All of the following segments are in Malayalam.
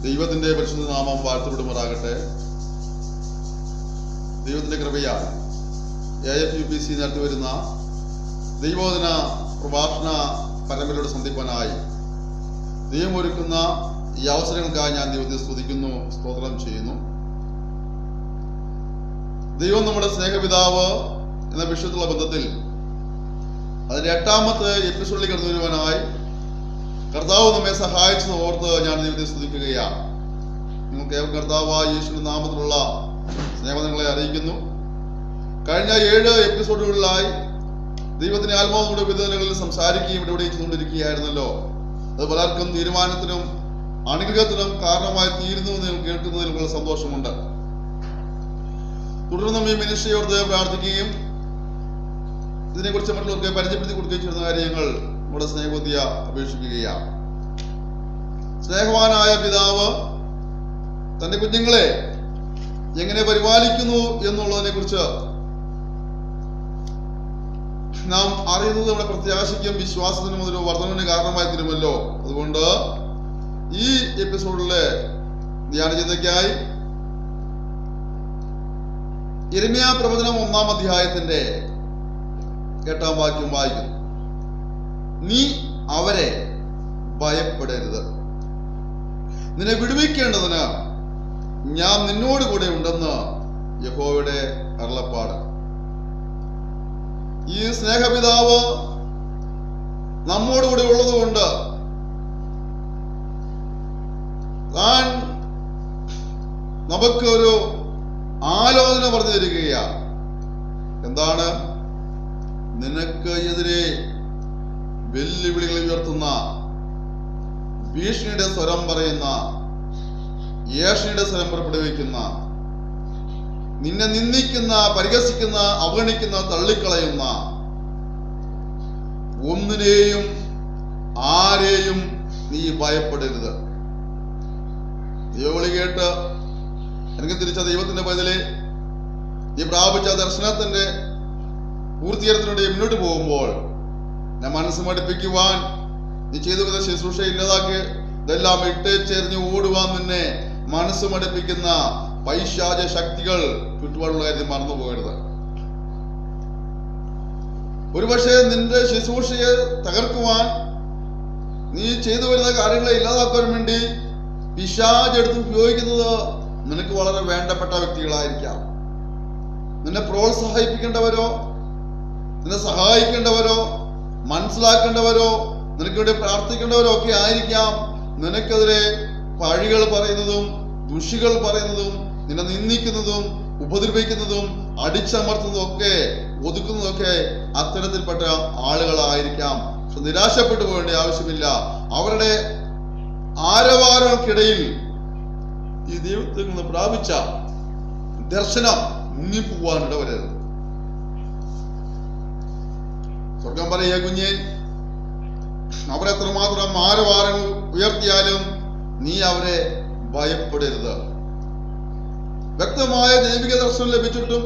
ദൈവത്തിന്റെ പരിശുദ്ധ നാമം വാഴ്ത്തപ്പെടുമാറാകട്ടെ. ദൈവത്തിന്റെ കൃപയാൽ AFUPC നടത്തി വരുന്ന ദൈവോധന പ്രഭാഷണ പരമ്പരയോട് സന്ധിപ്പാനായി ദൈവം ഒരുക്കുന്ന ഈ അവസരങ്ങൾക്കായി ഞാൻ ദൈവത്തെ സ്തുതിക്കുന്നു, സ്തോത്രം ചെയ്യുന്നു. ദൈവം നമ്മുടെ സ്നേഹപിതാവ് എന്ന വിഷയത്തിലുള്ള ബന്ധത്തിൽ അതിന്റെ 8ാമത്തെ എപ്പിസോഡിലേക്ക് കടന്നു വരുവാനായി കർത്താവ് നമ്മെ സഹായിച്ചത് ഓർത്ത് ഞാൻ ദൈവത്തെ സ്തുതിക്കുകയാണ്. നിങ്ങൾക്ക് കർത്താവായ യേശുവിന്റെ നാമത്തിലുള്ള സ്നേഹങ്ങളെ അറിയിക്കുന്നു. കഴിഞ്ഞ 7 എപ്പിസോഡുകളിലായി ദൈവത്തിന്റെ ആത്മാവിന്റെ വിധനങ്ങളിൽ സംസാരിക്കുകയും ഇവിടെ ചെയ്തുകൊണ്ടിരിക്കുകയായിരുന്നല്ലോ. അത് പലർക്കും തീരുമാനത്തിനും അനുഗ്രഹത്തിനും കാരണമായി തീരുന്നു എന്ന് കേൾക്കുന്നതിൽ വളരെ സന്തോഷമുണ്ട്. തുടർന്നും ഈ മിനിസ്ട്രിയോട് പ്രാർത്ഥിക്കുകയും ഇതിനെക്കുറിച്ച് മറ്റുള്ളവർക്ക് പരിചയപ്പെടുത്തി കൊടുക്കുകയും ചെയ്യുന്ന കാര്യങ്ങൾ നമ്മുടെ സ്നേഹബുദ്ധിയെ അപേക്ഷിക്കുകയാണ്. സ്നേഹവാനായ പിതാവ് തന്റെ കുഞ്ഞുങ്ങളെ എങ്ങനെ പരിപാലിക്കുന്നു എന്നുള്ളതിനെ കുറിച്ച് നാം അറിയുന്നത് നമ്മുടെ പ്രത്യാശയ്ക്കും വിശ്വാസത്തിനും ഒരു വർധനവിന് കാരണമായി തീരുമല്ലോ. അതുകൊണ്ട് ഈ എപ്പിസോഡിലെ ധ്യാന ചിന്തയ്ക്കായി യിരെമ്യാ പ്രവചനം 1-ാം അധ്യായത്തിന്റെ 8-ാം വാക്യം വായിക്കുന്നു. നീ അവരെ ഭയപ്പെടരുത്, നിന്നെ വിടുവിക്കേണ്ടതിന് ഞാൻ നിന്നോട് കൂടെ ഉണ്ടെന്ന് യഹോവയുടെ അരുളപ്പാട്. ഈ സ്നേഹപിതാവ് നമ്മോടുകൂടെ ഉള്ളതുകൊണ്ട് താൻ നമുക്ക് ഒരു ആലോചന പറഞ്ഞു തരികയാണ്. എന്താണ്? നിനക്ക് എതിരെ വെല്ലുവിളികൾ ഉയർത്തുന്ന, ഭീഷണിയുടെ സ്വരം പറയുന്ന, ഏഷണിയുടെ സ്വരം പുറപ്പെടുവിക്കുന്ന, നിന്നെ നിന്ദിക്കുന്ന, പരിഹസിക്കുന്ന, അവഗണിക്കുന്ന, തള്ളിക്കളയുന്ന ഒന്നിനെയും ആരെയും നീ ഭയപ്പെടരുത്. ദൈവവിളി കേട്ട് എനിക്ക് തിരിച്ച ദൈവത്തിന്റെ പൈതലെ, നീ പ്രാപിച്ച ദർശനത്തിന്റെ പൂർത്തീകരണത്തിലൂടെ മുന്നോട്ട് പോകുമ്പോൾ ഞാൻ മനസ്സ് മടുപ്പിക്കുവാൻ, നീ ചെയ്തു വരുന്ന ശുശ്രൂഷ ഇല്ലാതാക്കി ഇതെല്ലാം ഇട്ടേച്ചെറിഞ്ഞ് ഓടുവാൻ നിന്നെ മനസ്സ് മടുപ്പിക്കുന്ന പൈശാച ശക്തികൾ ചുറ്റുപാടുള്ള കാര്യം മറന്നു പോകരുത്. ഒരുപക്ഷെ നിന്റെ ശുശ്രൂഷയെ തകർക്കുവാൻ, നീ ചെയ്തു വരുന്ന കാര്യങ്ങളെ ഇല്ലാതാക്കാൻ വേണ്ടി പിശാച് എടുത്ത് ഉപയോഗിക്കുന്നത് നിനക്ക് വളരെ വേണ്ടപ്പെട്ട വ്യക്തികളായിരിക്കാം. നിന്നെ പ്രോത്സാഹിപ്പിക്കേണ്ടവരോ, നിന്നെ സഹായിക്കേണ്ടവരോ, മനസ്സിലാക്കേണ്ടവരോ, നിനക്ക് വേണ്ടി പ്രാർത്ഥിക്കേണ്ടവരോ ഒക്കെ ആയിരിക്കാം നിനക്കെതിരെ പഴികൾ പറയുന്നതും ദുഷികൾ പറയുന്നതും നിന്നെ നിന്ദിക്കുന്നതും ഉപദ്രവിക്കുന്നതും അടിച്ചമർത്തുന്നതും ഒക്കെ ഒതുക്കുന്നതൊക്കെ അത്തരത്തിൽപ്പെട്ട ആളുകളായിരിക്കാം. പക്ഷെ നിരാശപ്പെട്ടു പോകേണ്ട ആവശ്യമില്ല. അവരുടെ ആരവാരങ്ങൾക്കിടയിൽ ഈ ദൈവത്തിൽ നിന്ന് പ്രാപിച്ച ദർശനം മുങ്ങിപ്പോവാൻ ഇടവരരുത്. സ്വർഗം പറയുക, കുഞ്ഞെ, അവരെത്രമാത്രം ആരവാരങ്ങൾ ഉയർത്തിയാലും നീ അവരെ ഭയപ്പെടരുത്. വ്യക്തമായ ദൈവിക ദർശനം ലഭിച്ചിട്ടും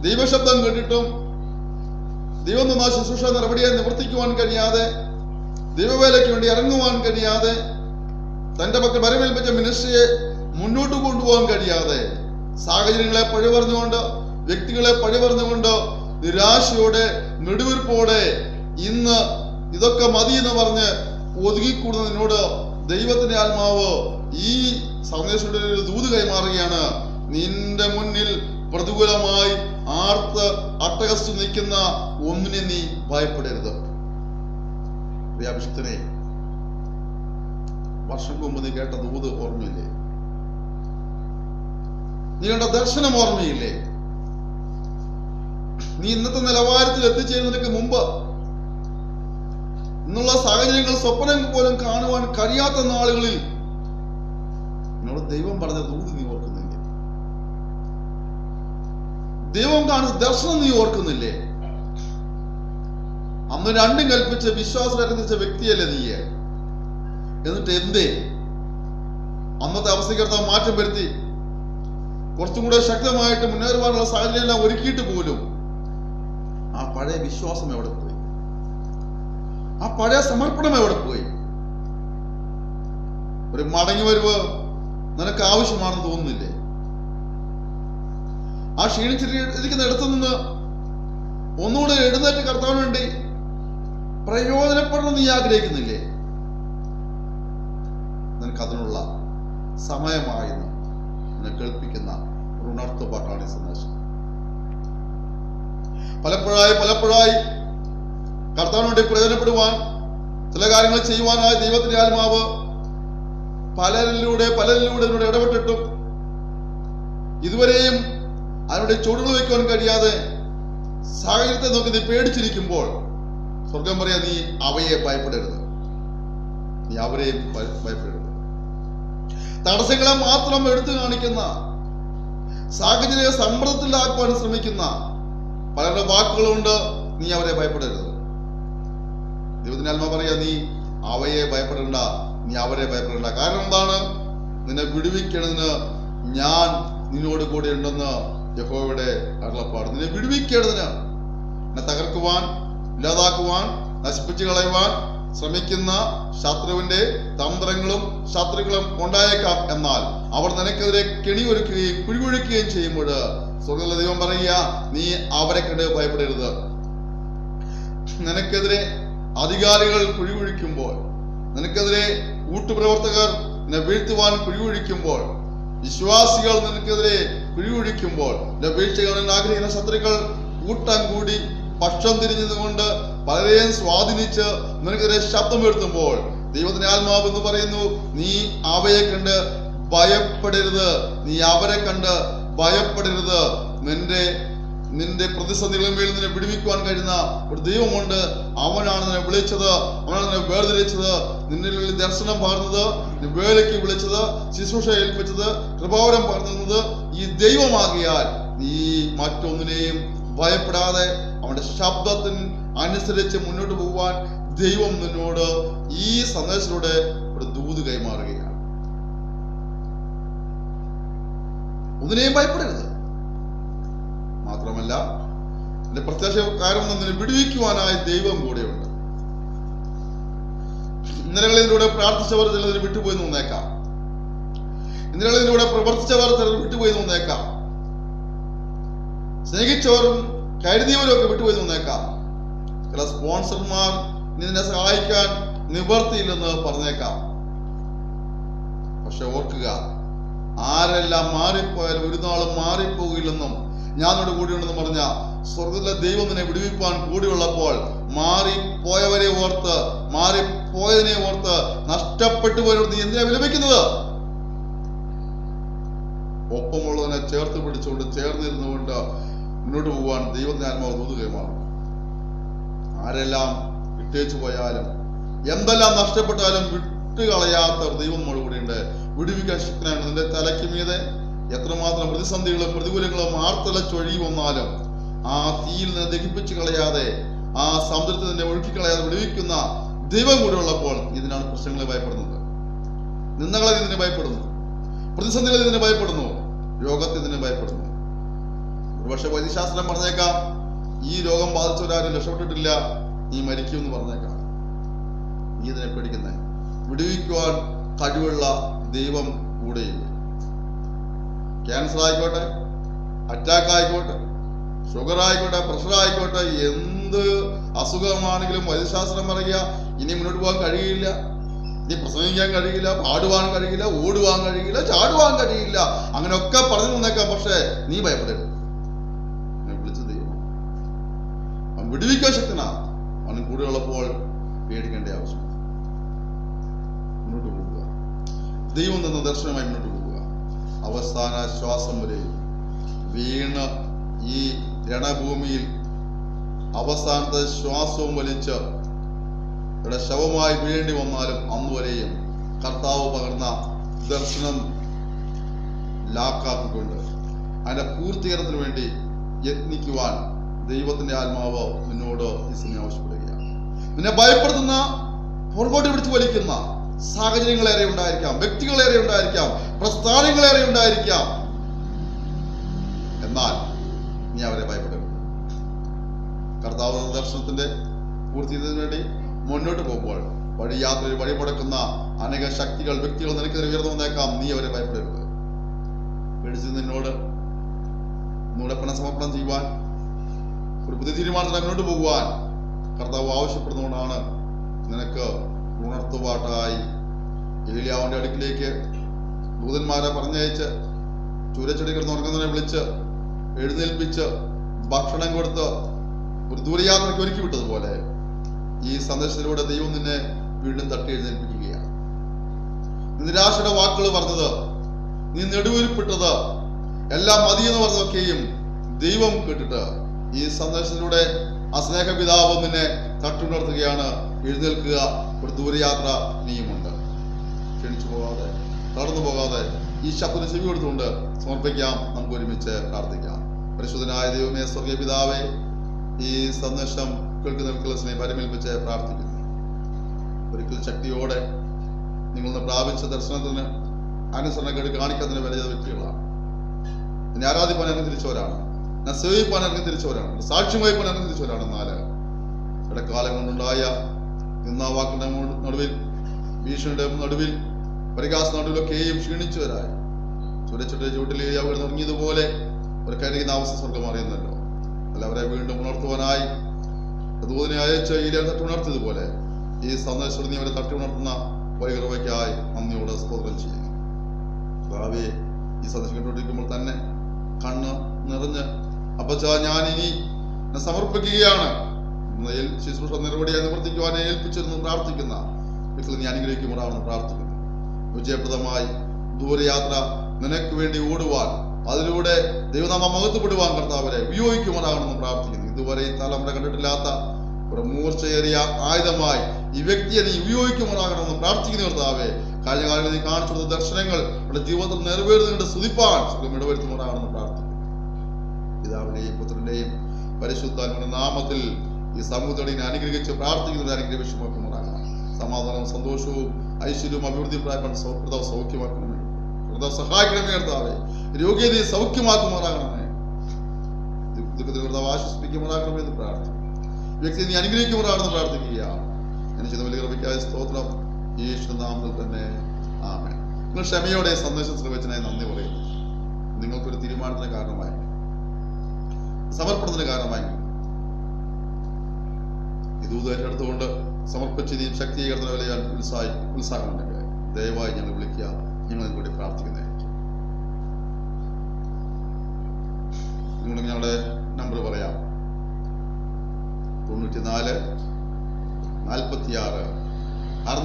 ദൈവശബ്ദം കേട്ടിട്ടും ദൈവം തന്ന ശുശ്രൂഷ നടപടിയെ നിവർത്തിക്കുവാൻ കഴിയാതെ, ദൈവവേലയ്ക്ക് വേണ്ടി ഇറങ്ങുവാൻ കഴിയാതെ, തന്റെ പക്കൽ വരമേൽപ്പിച്ച മിനിസ്ട്രിയെ മുന്നോട്ട് കൊണ്ടുപോകാൻ കഴിയാതെ, സാഹചര്യങ്ങളെ പഴിപറഞ്ഞുകൊണ്ട്, വ്യക്തികളെ പഴിപറഞ്ഞുകൊണ്ട്, നിരാശയോടെ, നെടുവീർപ്പോടെ ഇന്ന് ഇതൊക്കെ മതി എന്ന് പറഞ്ഞ് ഒതുങ്ങിക്കൂടുന്ന നിന്നോട് ദൈവത്തിന്റെ ആത്മാവ് ഈ സന്ദേശത്തിന്റെ ഒരു ദൂത് കൈമാറുകയാണ്. നിന്റെ മുന്നിൽ പ്രതികൂലമായി ആർത്ത് അട്ടഹസിച്ച് നിൽക്കുന്ന ഒന്നിനെ നീ ഭയപ്പെടരുത്. പ്രിയാഭിഷിക്തനെ, വർഷങ്ങൾക്ക് മുമ്പ് നീ കേട്ട ദൂത് ഓർമ്മയില്ലേ? നീ കണ്ട ദർശനം ഓർമ്മയില്ലേ? നീ ഇന്നത്തെ നിലവാരത്തിൽ എത്തിച്ചേരുന്നതിന് മുമ്പ് ഇന്നുള്ള സാഹചര്യങ്ങൾ സ്വപ്നം പോലും കാണുവാൻ കഴിയാത്ത നാളുകളിൽ എന്നോട് ദൈവം പറഞ്ഞ ദൂത് നീ ഓർക്കുന്നില്ലേ? ദൈവം കാണുന്ന ദർശനം നീ ഓർക്കുന്നില്ലേ? അന്ന് രണ്ടും കൽപ്പിച്ച് വിശ്വാസത്തെ വ്യക്തിയല്ലേ നീ? എന്നിട്ട് എന്തേ അന്നത്തെ അവസ്ഥയ്ക്ക് മാറ്റം വരുത്തി കുറച്ചും കൂടെ ശക്തമായിട്ട് മുന്നേറുവാനുള്ള സാഹചര്യം എല്ലാം ഒരുക്കിയിട്ട് പോലും ആ പഴയ വിശ്വാസം എവിടെ പോയി? ആ പഴയ സമർപ്പണം എവിടെ പോയി? ഒരു മടങ്ങി വരവ് നിനക്ക് ആവശ്യമാണെന്ന് തോന്നുന്നില്ലേ? ആ ക്ഷീണിച്ചിരിക്കുന്ന ഇടത്തു നിന്ന് ഒന്നുകൂടെ എഴുന്നേറ്റ് കർത്താവിന് വേണ്ടി പ്രയോജനപ്പെടണം നീ ആഗ്രഹിക്കുന്നില്ലേ? നിനക്ക് അതിനുള്ള സമയമായെന്ന് നിന്നെ കേൾപ്പിക്കുന്ന ഒരു ഉണർത്തുപാട്ടാണ് ഈ സന്ദേശം. പലപ്പോഴായി കർത്താവിന് വേണ്ടി പ്രയോജനപ്പെടുവാൻ, ചില കാര്യങ്ങൾ ചെയ്യുവാനായി ദൈവത്തിന്റെ ആത്മാവ് പലരിലൂടെ എന്നോട് ഇടപെട്ടിട്ടും ഇതുവരെയും അതിനുടെ ചുവടുകൾ വയ്ക്കുവാൻ കഴിയാതെ സാഹചര്യത്തെ നോക്കി നീ പേടിച്ചിരിക്കുമ്പോൾ സ്വർഗം പറയാ, നീ അവയെ ഭയപ്പെടരുത്, നീ അവരെയും ഭയപ്പെടരുത്. തടസ്സങ്ങളെ മാത്രം എടുത്തു കാണിക്കുന്ന, സാഹചര്യ സമ്മർദ്ദത്തിലാക്കുവാൻ ശ്രമിക്കുന്ന പലരുടെ വാക്കുകളുണ്ട്. നീ അവരെ ഭയപ്പെടരുത്. ദൈവത്തിന്റെ ആത്മാവ് പറയാ, നീ അവയെ ഭയപ്പെടേണ്ട, നീ അവരെ ഭയപ്പെടേണ്ട. കാരണം എന്താണ്? നിന്നെ വിടുവിക്കണതിന് ഞാൻ നിന്നോട് കൂടെ ഉണ്ടെന്ന് യഹോവയുടെ അരുളപ്പാട്. നിന്നെ വിടുവിക്കേണ്ടതിന്, എന്നെ തകർക്കുവാൻ, ഇല്ലാതാക്കുവാൻ, നശിപ്പിച്ചു കളയുവാൻ ശ്രമിക്കുന്ന ശത്രുവിന്റെ തന്ത്രങ്ങളും ശത്രുക്കളും ഉണ്ടായേക്കാം. എന്നാൽ അവർ നിനക്കെതിരെ കെണിയൊരുക്കുകയും കുഴികൊഴിക്കുകയും ചെയ്യുമ്പോൾ സ്വർഗ്ഗത്തിലെ ദൈവം പറയുക, നീ അവരെ കണ്ട് ഭയപ്പെടരുത്. നിനക്കെതിരെ അധികാരികൾ കുഴികൊഴിക്കുമ്പോൾ, നിനക്കെതിരെ കൂട്ടുപ്രവർത്തകർ നിന്നെ വീഴ്ത്തുവാൻ കുഴികൊഴിക്കുമ്പോൾ, വിശ്വാസികൾ നിനക്കെതിരെ കുഴികൊഴിക്കുമ്പോൾ, വീഴ്ച കാണാൻ ആഗ്രഹിക്കുന്ന ശത്രുക്കൾ കൂട്ടം കൂടി പക്ഷം തിരിഞ്ഞതുകൊണ്ട് പലരെയും സ്വാധീനിച്ച് നിനക്കെതിരെ ശബ്ദം ഉയർത്തുമ്പോൾ ദൈവത്തിന്റെ ആത്മാവ് എന്ന് പറയുന്നു, നീ അവയെ കണ്ട് ഭയപ്പെടരുത്, നീ അവരെ കണ്ട് ഭയപ്പെടരുത്. നിന്റെ പ്രതിസന്ധികളിൽ മേൽ നിന്നെ വിടുവിക്കുവാൻ കഴിയുന്ന ഒരു ദൈവമുണ്ട്. അവനാണ് നിന്നെ വിളിച്ചത്, അവനാണ് നിന്നെ വേർതിരിച്ചത്, നിന്നിൽ ദർശനം പകർന്നത്, വേലയ്ക്ക് വിളിച്ചത്, ശുശ്രൂഷ ഏൽപ്പിച്ചത്, കൃപാവരം പകർന്നത് ഈ ദൈവമാകിയാൽ നീ മറ്റൊന്നിനെയും ഭയപ്പെടാതെ അവന്റെ ശബ്ദത്തിന് അനുസരിച്ച് മുന്നോട്ട് പോകുവാൻ ദൈവം നിന്നോട് ഈ സന്ദേശത്തിലൂടെ ഒരു ദൂത് കൈമാറുകയാണ്. ഒന്നിനെയും ഭയപ്പെടരുത്. മാത്രമല്ല, എന്റെ പ്രത്യാശക്കാരൻ നിന്നെ വിടുവിക്കുവാനായി ദൈവം കൂടെയുണ്ട്. ഇന്നലകളിലൂടെ പ്രാർത്ഥിച്ചവർ ചിലതിന് വിട്ടുപോയി വന്നേക്കാം. ഇന്നലകളിലൂടെ പ്രവർത്തിച്ചവർ ചിലർ വിട്ടുപോയി വന്നേക്കാം. സ്നേഹിച്ചവരും കരുതിയവരും ഒക്കെ വിട്ടുപോയി വന്നേക്കാം. ചില സ്പോൺസർമാർ നിന്നെ സഹായിക്കാൻ നിവർത്തിയില്ലെന്ന് പറഞ്ഞേക്കാം. പക്ഷെ ഓർക്കുക, ആരെല്ലാം മാറിപ്പോയാലും ഒരു നാളും മാറിപ്പോകില്ലെന്നും ഞാനോട് കൂടിയുണ്ടെന്ന് പറഞ്ഞ സ്വർഗത്തിലെ ദൈവം നിന്നെ വിടുവിപ്പാൻ കൂടിയുള്ളപ്പോൾ മാറിപ്പോയവരെ ഓർത്ത്, മാറിപ്പോയതിനെ ഓർത്ത് നഷ്ടപ്പെട്ടു പോയവരോട് നീ എന്തിനാ വിലപിക്കുന്നത്? ഒപ്പമുള്ളതിനെ ചേർത്ത് പിടിച്ചുകൊണ്ട് ചേർന്നിരുന്നുകൊണ്ട് മുന്നോട്ട് പോകാൻ ദൈവത്തിന്റെ ആത്മാവ് ദൂത് കൈമാറും. ആരെല്ലാം വിട്ടേച്ചു പോയാലും എന്തെല്ലാം നഷ്ടപ്പെട്ടാലും വിട്ടുകളയാത്ത ദൈവം നമ്മുടെ കൂടെയുണ്ട്. വിടുവിക്കാൻ ശക്തനാണ്. നിന്റെ തലയ്ക്ക് മീതെ എത്രമാത്രം പ്രതിസന്ധികളും പ്രതികൂലങ്ങളും ആർത്തലച്ചൊഴി വന്നാലും ആ തീയിൽ നിന്ന് ദഹിപ്പിച്ചു കളയാതെ, ആ സമുദ്രത്തിൽ നിന്നെ ഒഴുക്കിക്കളയാതെ വിടുവിക്കുന്ന ദൈവം കൂടെ ഉള്ളപ്പോൾ ഇതിനാണ് പ്രശ്നങ്ങളെ ഭയപ്പെടുന്നത്. നിന്ദകളെ ഇതിനെ ഭയപ്പെടുന്നു, പ്രതിസന്ധികളെ ഇതിനെ ഭയപ്പെടുന്നു, രോഗത്തെ ഇതിനെ ഭയപ്പെടുന്നു. ഒരുപക്ഷെ വൈദ്യശാസ്ത്രം പറഞ്ഞേക്കാം, ഈ രോഗം ബാധിച്ചവരാരും രക്ഷപ്പെട്ടിട്ടില്ല, നീ മരിക്കുമെന്ന് പറഞ്ഞേക്കാം. നീ ഇതിനെ പേടിക്കുന്നേ? വിടുവിക്കുവാൻ കഴിവുള്ള ദൈവം കൂടെയില്ല. ക്യാൻസർ ആയിക്കോട്ടെ, അറ്റാക്ക് ആയിക്കോട്ടെ, ഷുഗർ ആയിക്കോട്ടെ, പ്രഷർ ആയിക്കോട്ടെ, എന്ത് അസുഖമാണെങ്കിലും വൈദ്യശാസ്ത്രം പറയുക, ഇനി മുന്നോട്ട് പോകാൻ കഴിയില്ല, ഇനി പ്രസംഗിക്കാൻ കഴിയില്ല, പാടുവാൻ കഴിയില്ല, ഓടുവാൻ കഴിയില്ല, ചാടുവാൻ കഴിയില്ല, അങ്ങനെയൊക്കെ പറഞ്ഞു തന്നേക്കാം. പക്ഷെ നീ ഭയപ്പെടരുത്. വിളിച്ച ദൈവം അവൻ വിടുവിക്കാൻ ശക്തനാ. അവൻ കൂടെയുള്ളപ്പോൾ പേടിക്കേണ്ട ആവശ്യം. മുന്നോട്ട് പോവുക, ദൈവം തന്ന ദർശനമായി മുന്നോട്ട് പോവുക. അവസാന ശ്വാസം വരെ വീണ് ഈ രണഭൂമിയിൽ അവസാനത്തെ ശ്വാസവും വലിച്ച് ഇവിടെ ശവമായി വീഴേണ്ടി വന്നാലും അന്നുവരെയും കർത്താവ് പകർന്ന ദർശനം ലാക്കാക്കിക്കൊണ്ട് അതിന്റെ പൂർത്തീകരണത്തിന് വേണ്ടി യത്നിക്കുവാൻ ദൈവത്തിന്റെ ആത്മാവ് നിന്നോട് ഈ സമയം ആവശ്യപ്പെടുകയാണ്. നിന്നെ ഭയപ്പെടുത്തുന്ന, പുറകോട്ട് പിടിച്ചു വലിക്കുന്ന സാഹചര്യങ്ങളേറെ ഉണ്ടായിരിക്കാം, വ്യക്തികളേറെ ഉണ്ടായിരിക്കാം, പ്രസ്ഥാനങ്ങളേറെ ഉണ്ടായിരിക്കാം. എന്നാൽ നീ അവരെ ഭയപ്പെടരുത്. കർത്താവ് ദർശനത്തിന്റെ പൂർത്തീകരണത്തിന് വേണ്ടി മുന്നോട്ട് പോകുമ്പോൾ വഴിയാത്രയിൽ വഴിമുടക്കുന്ന അനേക ശക്തികൾ, വ്യക്തികൾ നിനക്കെതിരെ ഉയർന്നു വന്നേക്കാം. നീ അവരെ ഭയപ്പെടരുത്. പേടിച്ച് നിന്നോട് ഒന്നുകൂടെ പണസമർപ്പണം ചെയ്യുവാൻ, ഒരു പുതിയ തീരുമാനത്തിൽ മുന്നോട്ട് പോകുവാൻ കർത്താവ് ആവശ്യപ്പെടുന്നതുകൊണ്ടാണ് നിനക്ക് ഉണർത്തുപാട്ടായി ഏലിയാവിന്റെ അടുക്കിലേക്ക് ദൂതന്മാരെ പറഞ്ഞയച്ച് ചൂരച്ചെടി കിടന്ന് ഉറങ്ങുന്നതിനെ വിളിച്ച് എഴുന്നേൽപ്പിച്ച് ഭക്ഷണം കൊടുത്ത് ഒരു ദൂരയാത്രയ്ക്ക് ഒരുക്കി വിട്ടതുപോലെ ഈ സന്ദേശത്തിലൂടെ ദൈവം നിന്നെ വീണ്ടും തട്ടി എഴുന്നേൽപ്പിക്കുകയാണ്. നിരാശയുടെ വാക്കുകൾ പറഞ്ഞത്, നീ നെടുവീർപ്പിട്ടത്, എല്ലാം മതിയെന്ന് പറഞ്ഞതൊക്കെയും ദൈവം കേട്ടിട്ട് ഈ സന്ദേശത്തിലൂടെ ആ സ്നേഹപിതാവ് നിന്നെ തട്ടുണർത്തുകയാണ്. എഴുന്നേൽക്കുക, ഒരു ദൂരയാത്ര നീയുമുണ്ട്. ക്ഷണിച്ചു പോകാതെ, തളർന്നു പോകാതെ ഈ ശബ്ദത്തിന് ചെവി കൊടുത്തുകൊണ്ട് സമർപ്പിക്കാം. നമുക്ക് ഒരുമിച്ച് പ്രാർത്ഥിക്കാം. പരിശുദ്ധനായ ദൈവമേ, സ്വർഗീയ പിതാവേ, ഈ സന്ദേശം കേൾക്കുന്ന സ്നേഹം പരിമേൽപ്പിച്ച് പ്രാർത്ഥിക്കുന്നു. ഒരിക്കൽ ശക്തിയോടെ നിങ്ങൾ പ്രാപിച്ച ദർശനത്തിന് അനുസരണക്കേട് കാണിക്കുന്നതിന് വലിയ വ്യക്തികളാണ്. എന്നെ ആരാധിപ്പാൻ ഇറങ്ങി തിരിച്ചവരാണ്, എന്നെ സേവിപ്പാൻ ഇറങ്ങി തിരിച്ചവരാണ്, സാക്ഷ്യം വഹിപ്പാൻ ഇറങ്ങി തിരിച്ചവരാണ്. എന്നാൽ ഇടക്കാലം കൊണ്ടുണ്ടായ നിന്നാവാക്കിന്റെ നടുവിൽ, ഭീഷണിയുടെ നടുവിൽ, പരിഹാസ നടുവിലൊക്കെയും ക്ഷീണിച്ചവരായി ചുരച്ചുട്ട ചൂട്ടിൽ അവർ ഇറങ്ങിയതുപോലെ ഒരു കരുതുന്ന അവസ്ഥ സ്വർഗം അറിയുന്നല്ലോ. അല്ല, അവരെ വീണ്ടും ഉണർത്തുവാനായി ദൂതനെ അയച്ച് ഈലിയാ തട്ടി ഉണർത്തിയതുപോലെ ഈ സന്ദേശം നീ അവരെ തട്ടി ഉണർത്തുന്ന വൈകൃതയ്ക്കായി നന്ദിയോടെ സ്തോത്രം ചെയ്യുന്നു. ഭാവിയെ ഈ സന്ദേശം കണ്ടുകൊണ്ടിരിക്കുമ്പോൾ തന്നെ കണ്ണ് നിറഞ്ഞ് അപ്പച്ചാ ഞാൻ ഇനി സമർപ്പിക്കുകയാണ്, ശുശ്രൂഷ നിരവധിയായി നിവർത്തിക്കുവാൻ ഏൽപ്പിച്ചിരുന്നു പ്രാർത്ഥിക്കുന്ന വീട്ടിൽ നീ അനുഗ്രഹിക്കുമ്പോഴാണെന്ന് പ്രാർത്ഥിക്കുന്നു. വിജയപ്രദമായി ദൂരയാത്ര നിനക്ക് വേണ്ടി ഓടുവാൻ, അതിലൂടെ ദൈവനാമ മഹത്വപ്പെടുവാൻ കർത്താവരെ ഉപയോഗിക്കുമാറാകണമെന്ന് പ്രാർത്ഥിക്കുന്നു. ഇതുവരെ ഈ തലമുറ കണ്ടിട്ടില്ലാത്ത ഒരു മൂർച്ചയേറിയ ആയുധമായി ഈ വ്യക്തിയെ നീ ഉപയോഗിക്കുമാറാകണമെന്ന് പ്രാർത്ഥിക്കുന്നു കർത്താവെ. കഴിഞ്ഞ കാലങ്ങളിൽ നീ കാണിച്ചു കൊടുത്ത ദർശനങ്ങൾ നമ്മുടെ ജീവിതത്തിൽ നിറവേറുന്നതിന്റെ സ്തുതിപ്പാൻ സുഖം ഇടവരുത്തുമാറാകണമെന്ന് പ്രാർത്ഥിക്കുന്നു. പിതാവിന്റെയും പുത്രന്റെയും പരിശുദ്ധാത്മാവിന്റെ നാമത്തിൽ ഈ സമൂഹത്തോടെ അനുഗ്രഹിച്ച് പ്രാർത്ഥിക്കുന്നതിന് അനുഗ്രഹിച്ചുമാക്കുമാറാകണം. സമാധാനവും സന്തോഷവും ഐശ്വര്യവും അഭിവൃദ്ധിയും പ്രായപ്പെട്ട സൗഹൃദവും സൗഖ്യമാക്കണമേ. കർത്താവ് സഹായിക്കണമേ കർത്താവെ. രോഗ്യതയെ സൗഖ്യമാക്കുമാറാകണമേ. ദുഃഖത്തിൽ കർത്താവ് ആശ്വസിപ്പിക്കുമാറാകണമേ എന്ന് പ്രാർത്ഥിക്കും. വ്യക്തി നീ അനുഗ്രഹിക്കുമാറാണെന്ന് പ്രാർത്ഥിക്കുക. എനിക്ക് വലിയ കൃപയ്ക്കായ സ്തോത്രം യേശുവിന്റെ നാമത്തിൽ തന്നെ ആമേൻ. നിങ്ങൾ ക്ഷമയോടെ സന്ദേശം ശ്രമിച്ചതിനായി നന്ദി പറയുന്നു. നിങ്ങൾക്കൊരു തീരുമാനത്തിന് കാരണമായി, സമർപ്പണത്തിന് കാരണമായി ഇതൂതേറ്റെടുത്തുകൊണ്ട് സമർപ്പിച്ച് നീ ശക്തീകരണത്തിന് വിലയാൻ ഉത്സാഹമുണ്ടെങ്കിൽ ദയവായി ഞങ്ങൾ വിളിക്കുക. ഞങ്ങൾ കൂടി പ്രാർത്ഥിക്കുന്നതായിരിക്കും. നിങ്ങൾ ഞങ്ങളുടെ നമ്പർ പറയാം: 94 46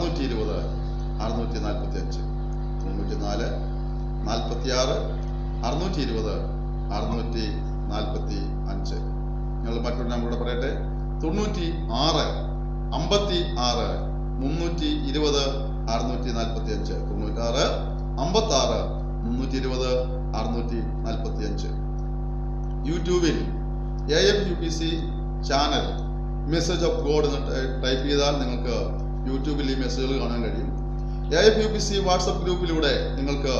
620 645. 94 46 620 645. ഞങ്ങൾ മറ്റൊരു നമ്പർ പറയട്ടെ: 96 56 320 645. 96 56 320 645. യൂട്യൂബിൽ AFUPC channel message of God എന്ന് ടൈപ്പ് ചെയ്താൽ നിങ്ങൾക്ക് യൂട്യൂബിൽ ഈ മെസ്സേജുകൾ കാണാൻ കഴിയും. AFUPC വാട്സപ്പ് ഗ്രൂപ്പിലൂടെ നിങ്ങൾക്ക്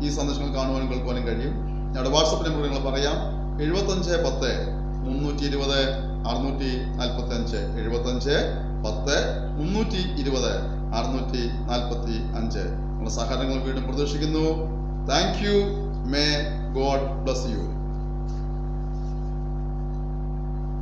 ഈ സന്ദേശങ്ങൾ കാണുവാനും കേൾക്കുവാനും കഴിയും. ഞങ്ങളുടെ വാട്സപ്പ് നമ്പർ നിങ്ങൾ പറയാം: 7510 320 645. 7510 320 645. നിങ്ങളുടെ സഹകരണങ്ങൾ വീണ്ടും പ്രതീക്ഷിക്കുന്നു. Thank you. May God bless you.